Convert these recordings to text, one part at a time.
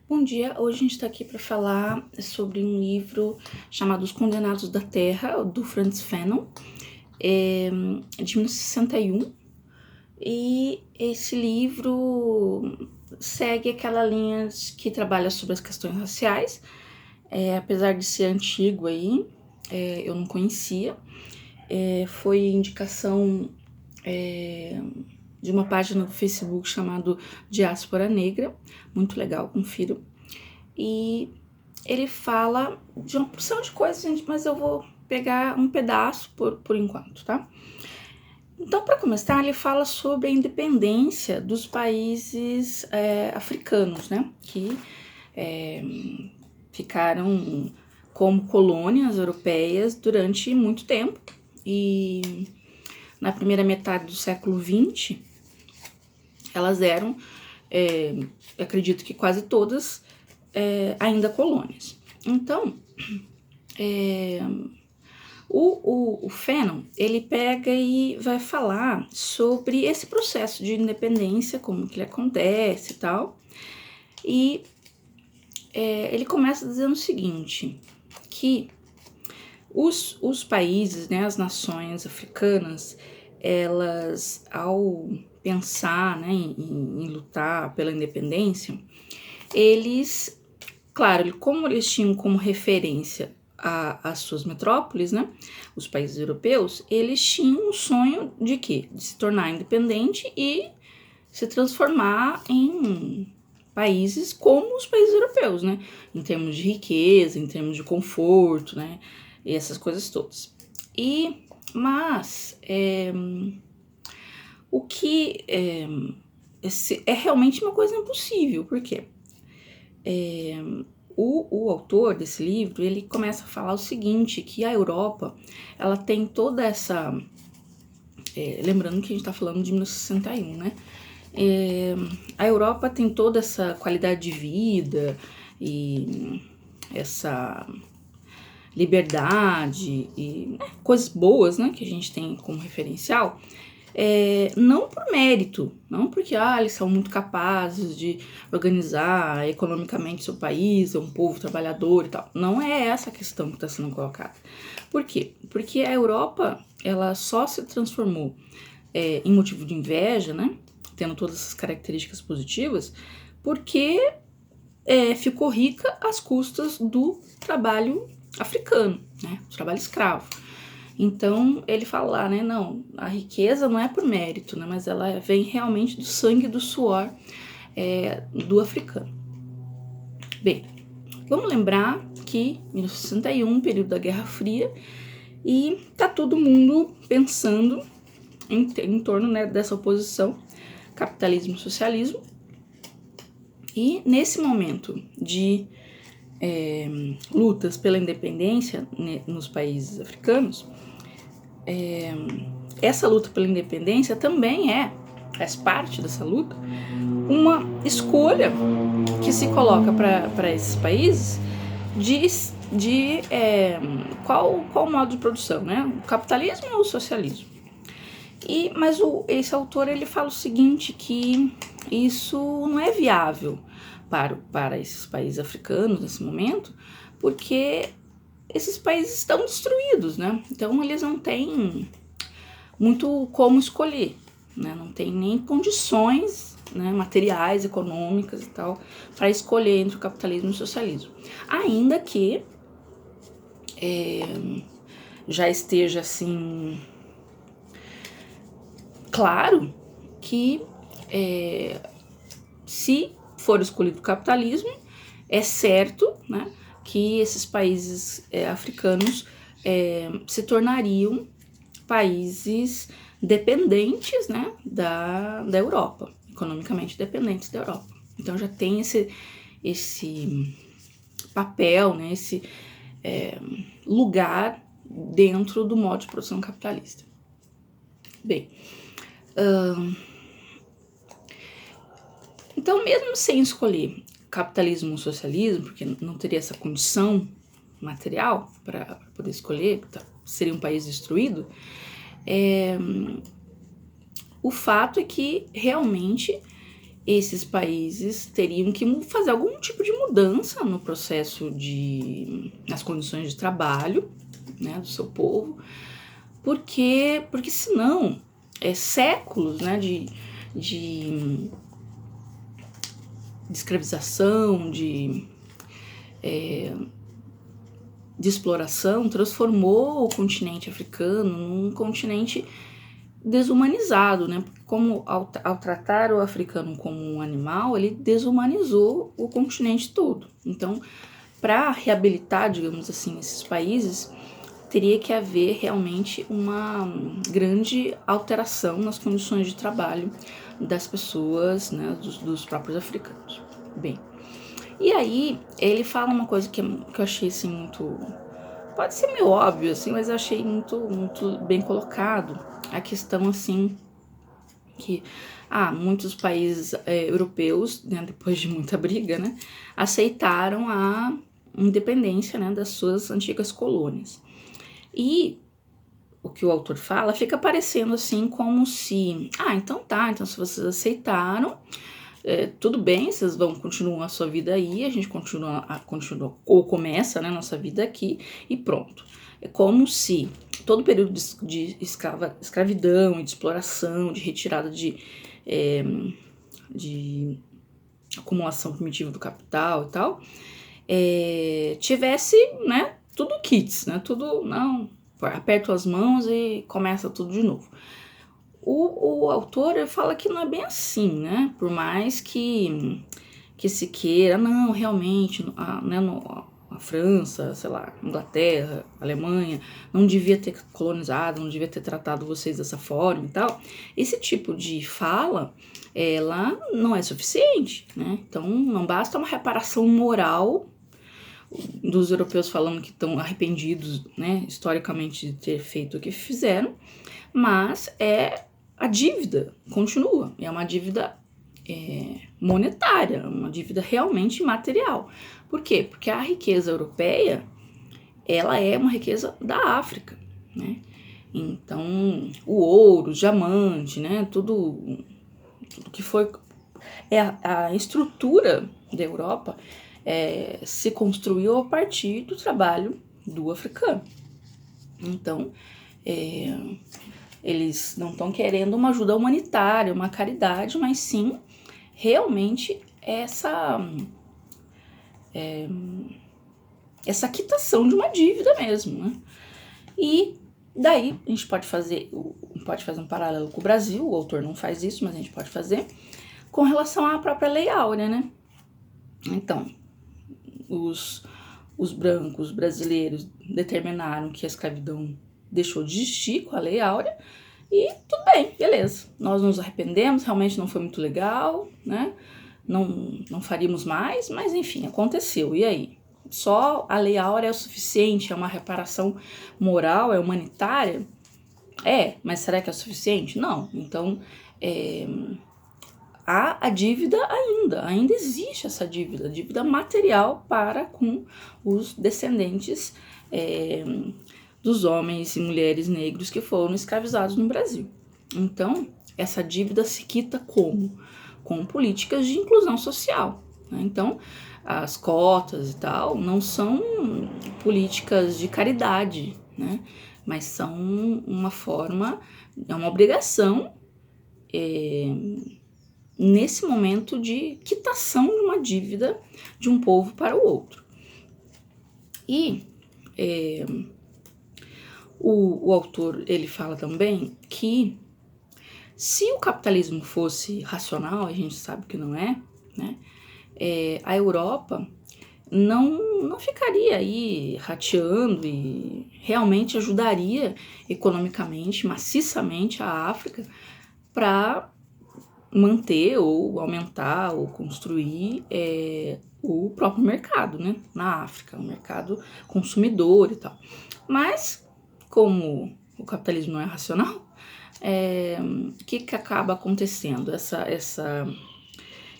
Bom dia, hoje a gente está aqui para falar sobre um livro chamado Os Condenados da Terra, do Frantz Fanon, de 1961, e esse livro segue aquela linha que trabalha sobre as questões raciais, apesar de ser antigo aí, eu não conhecia, foi indicação de uma página do Facebook chamado Diáspora Negra, muito legal, confiro. E ele fala de uma porção de coisas, gente, mas eu vou pegar um pedaço por enquanto, tá? Então, para começar, ele fala sobre a independência dos países africanos, né? Que ficaram como colônias europeias durante muito tempo. E na primeira metade do século XX, elas eram, acredito que quase todas, ainda colônias. Então, o Fanon, ele pega e vai falar sobre esse processo de independência, como que ele acontece e tal, e ele começa dizendo o seguinte, que os países, né, as nações africanas, elas, ao pensar, né, em lutar pela independência, eles, claro, como eles tinham como referência as suas metrópoles, né, os países europeus, eles tinham um sonho de quê? De se tornar independente e se transformar em países como os países europeus, né, em termos de riqueza, em termos de conforto, né, e essas coisas todas. Mas o que é realmente uma coisa impossível, porque o autor desse livro, ele começa a falar o seguinte, que a Europa, ela tem toda essa... lembrando que a gente está falando de 1961, né? A Europa tem toda essa qualidade de vida e essa liberdade e coisas boas, né, que a gente tem como referencial, não por mérito, não porque eles são muito capazes de organizar economicamente seu país, é um povo trabalhador e tal. Não é essa a questão que está sendo colocada. Por quê? Porque a Europa, ela só se transformou em motivo de inveja, né, tendo todas essas características positivas, porque ficou rica às custas do trabalho africano, né, do trabalho escravo. Então, ele fala lá, né, não, a riqueza não é por mérito, né, mas ela vem realmente do sangue e do suor do africano. Bem, vamos lembrar que 1961, período da Guerra Fria, e tá todo mundo pensando em torno, né, dessa oposição capitalismo e socialismo. E nesse momento de lutas pela independência, né, nos países africanos, essa luta pela independência também faz parte dessa luta, uma escolha que se coloca para esses países de qual modo de produção, né? O capitalismo ou o socialismo? Mas esse autor, ele fala o seguinte, que isso não é viável para esses países africanos nesse momento, porque esses países estão destruídos, né? Então eles não têm muito como escolher, né? Não tem nem condições, né, materiais, econômicas e tal, para escolher entre o capitalismo e o socialismo. Ainda que já esteja assim claro que se for escolhido o capitalismo, é certo, né, que esses países africanos se tornariam países dependentes, né, da Europa, economicamente dependentes da Europa. Então já tem esse papel, né, esse lugar dentro do modo de produção capitalista. Bem, então mesmo sem escolher capitalismo ou socialismo, porque não teria essa condição material para poder escolher, seria um país destruído, o fato é que realmente esses países teriam que fazer algum tipo de mudança no processo nas condições de trabalho, né, do seu povo, porque senão séculos, né, de escravização, de exploração transformou o continente africano num continente desumanizado, né? Como ao tratar o africano como um animal, ele desumanizou o continente todo. Então, para reabilitar, digamos assim, esses países, teria que haver realmente uma grande alteração nas condições de trabalho das pessoas, né, dos próprios africanos. Bem, e aí ele fala uma coisa que eu achei assim muito... Pode ser meio óbvio, assim, mas eu achei muito bem colocado. A questão, assim, que muitos países europeus, né, depois de muita briga, né, aceitaram a independência, né, das suas antigas colônias. E o que o autor fala fica parecendo assim como se... então se vocês aceitaram, tudo bem, vocês vão continuar a sua vida aí, a gente continua ou começa, né, nossa vida aqui e pronto. É como se todo o período de escravidão e de exploração, de retirada de acumulação primitiva do capital e tal, tivesse, né, tudo kits, né, tudo, não, aperta as mãos e começa tudo de novo. O autor fala que não é bem assim, né? Por mais que se queira, não, realmente, né, a França, sei lá, Inglaterra, Alemanha, não devia ter colonizado, não devia ter tratado vocês dessa forma e tal. Esse tipo de fala, ela não é suficiente, né? Então, não basta uma reparação moral dos europeus falando que estão arrependidos, né, historicamente, de ter feito o que fizeram, mas a dívida continua, é uma dívida monetária, uma dívida realmente material. Por quê? Porque a riqueza europeia, ela é uma riqueza da África, né? Então, o ouro, o diamante, né, tudo que foi... a estrutura da Europa se construiu a partir do trabalho do africano. Então, eles não estão querendo uma ajuda humanitária, uma caridade, mas sim realmente essa quitação de uma dívida mesmo, né? E daí a gente pode fazer um paralelo com o Brasil, o autor não faz isso, mas a gente pode fazer, com relação à própria Lei Áurea, né? Então, os brancos brasileiros determinaram que a escravidão deixou de existir com a Lei Áurea, e tudo bem, beleza. Nós nos arrependemos, realmente não foi muito legal, né? Não faríamos mais, mas enfim, aconteceu. E aí? Só a Lei Áurea é o suficiente? É uma reparação moral, é humanitária? Mas será que é o suficiente? Não. Então, há a dívida ainda existe essa dívida material para com os descendentes dos homens e mulheres negros que foram escravizados no Brasil. Então, essa dívida se quita como? Com políticas de inclusão social, né? Então, as cotas e tal não são políticas de caridade, né? Mas são uma forma, é uma obrigação nesse momento de quitação de uma dívida de um povo para o outro. E o autor, ele fala também que se o capitalismo fosse racional, a gente sabe que não é, né? A Europa não ficaria aí rateando e realmente ajudaria economicamente, maciçamente a África para manter ou aumentar ou construir o próprio mercado, né, na África, o mercado consumidor e tal. Mas, como o capitalismo não é racional, o que acaba acontecendo?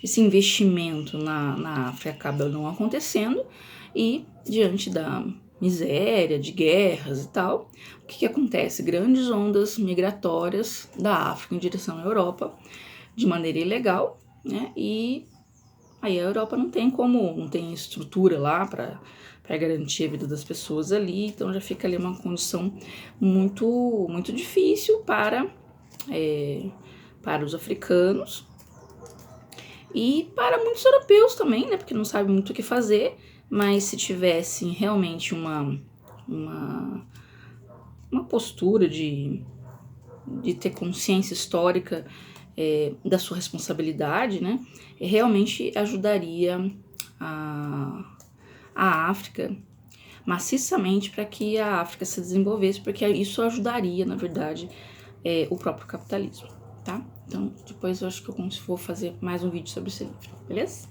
Esse investimento na África acaba não acontecendo e, diante da miséria, de guerras e tal, o que acontece? Grandes ondas migratórias da África em direção à Europa, de maneira ilegal, né? E aí a Europa não tem estrutura lá para garantir a vida das pessoas ali, então já fica ali uma condição muito difícil para os africanos e para muitos europeus também, né? Porque não sabem muito o que fazer, mas se tivessem realmente uma postura de ter consciência histórica da sua responsabilidade, né? Realmente ajudaria a África maciçamente para que a África se desenvolvesse, porque isso ajudaria, na verdade, o próprio capitalismo, tá? Então, depois eu acho que eu vou fazer mais um vídeo sobre esse livro, beleza?